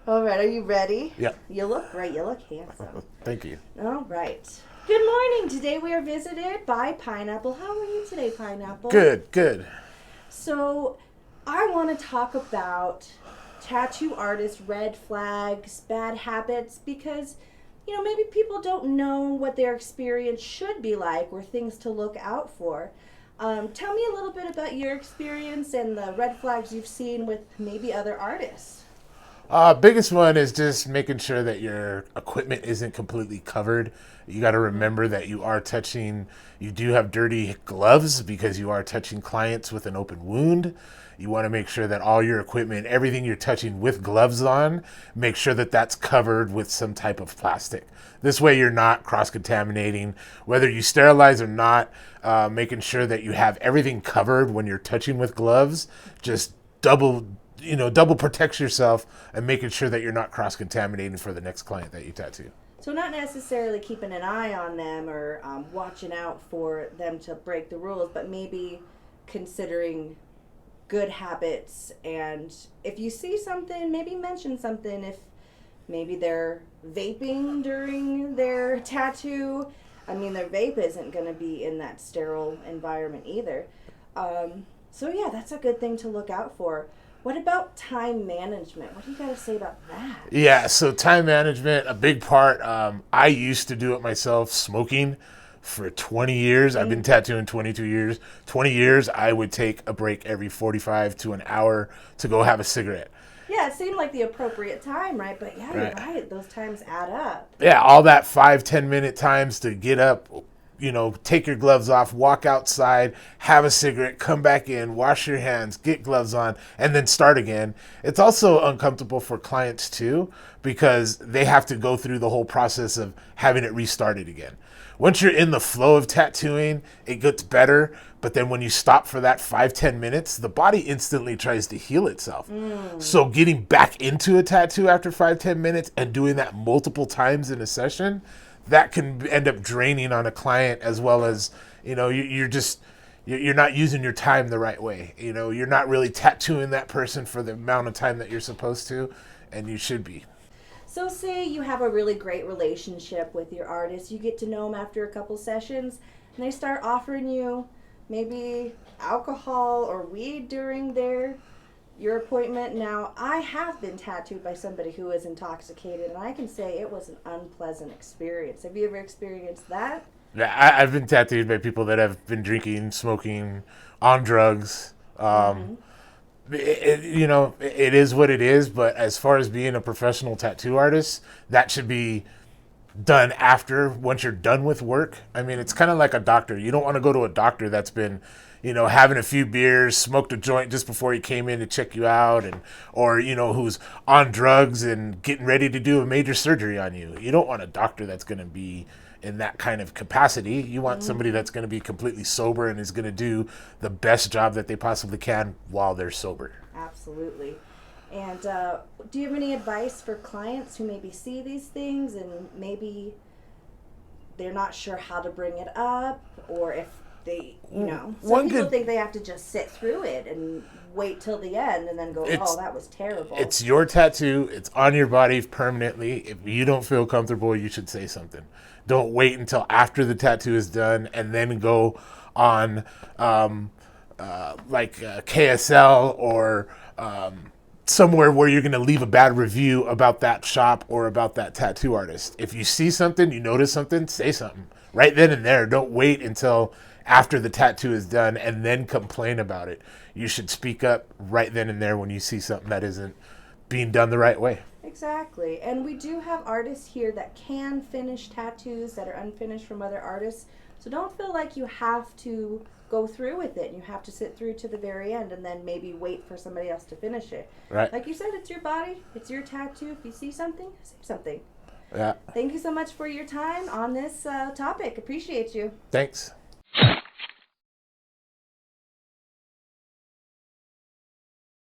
All right, are you ready? Yeah. You look great. You look handsome. Thank you. All right. Good morning. Today we are visited by Pineapple. How are you today, Pineapple? Good, good. So, I want to talk about tattoo artists' red flags, bad habits, because, maybe people don't know what their experience should be like or things to look out for. Tell me a little bit about your experience and the red flags you've seen with maybe other artists. Biggest one is just making sure that your equipment isn't completely covered. You got to remember that you do have dirty gloves because you are touching clients with an open wound. You want to make sure that all your equipment, everything you're touching with gloves on, make sure that that's covered with some type of plastic. This way you're not cross-contaminating, whether you sterilize or not, making sure that you have everything covered when you're touching with gloves. Just double protects yourself and making sure that you're not cross-contaminating for the next client that you tattoo. So, not necessarily keeping an eye on them or watching out for them to break the rules, but maybe considering good habits. And if you see something, maybe mention something. If maybe they're vaping during their tattoo, I mean, their vape isn't going to be in that sterile environment either. So, yeah, that's a good thing to look out for. What about time management? What do you got to say about that? Yeah, so time management, a big part. I used to do it myself, smoking for 20 years. I've been tattooing 22 years. 20 years, I would take a break every 45 to an hour to go have a cigarette. Yeah, it seemed like the appropriate time, right? But yeah, Right. you're right. Those times add up. Yeah, all that 5-10 minute times to get up, take your gloves off, walk outside, have a cigarette, come back in, wash your hands, get gloves on, and then start again. It's also uncomfortable for clients too, because they have to go through the whole process of having it restarted again. Once you're in the flow of tattooing, it gets better. But then when you stop for that 5-10 minutes, the body instantly tries to heal itself. So getting back into a tattoo after 5-10 minutes and doing that multiple times in a session, that can end up draining on a client, as well as, you're not using your time the right way. You're not really tattooing that person for the amount of time that you're supposed to, and you should be. So, say you have a really great relationship with your artist, you get to know them after a couple sessions, and they start offering you maybe alcohol or weed during your appointment. Now, I have been tattooed by somebody who was intoxicated, and I can say it was an unpleasant experience. Have you ever experienced that? Yeah, I've been tattooed by people that have been drinking, smoking, on drugs. It is what it is. But as far as being a professional tattoo artist, that should be done after, once you're done with work. I mean, it's kind of like a doctor. You don't want to go to a doctor that's been, having a few beers, smoked a joint just before he came in to check you out, or who's on drugs and getting ready to do a major surgery on you. You don't want a doctor that's going to be in that kind of capacity. You want somebody that's going to be completely sober and is going to do the best job that they possibly can while they're sober. Absolutely. And do you have any advice for clients who maybe see these things and maybe they're not sure how to bring it up, or if they, some people think they have to just sit through it and wait till the end and then go, oh, that was terrible. It's your tattoo. It's on your body permanently. If you don't feel comfortable, you should say something. Don't wait until after the tattoo is done and then go on KSL or somewhere where you're going to leave a bad review about that shop or about that tattoo artist. If you see something, you notice something, say something right then and there. Don't wait until after the tattoo is done and then complain about it. You should speak up right then and there when you see something that isn't being done the right way. Exactly. And we do have artists here that can finish tattoos that are unfinished from other artists. So don't feel like you have to go through with it. You have to sit through to the very end and then maybe wait for somebody else to finish it. Right. Like you said, it's your body. It's your tattoo. If you see something, say something. Yeah. Thank you so much for your time on this topic. Appreciate you. Thanks.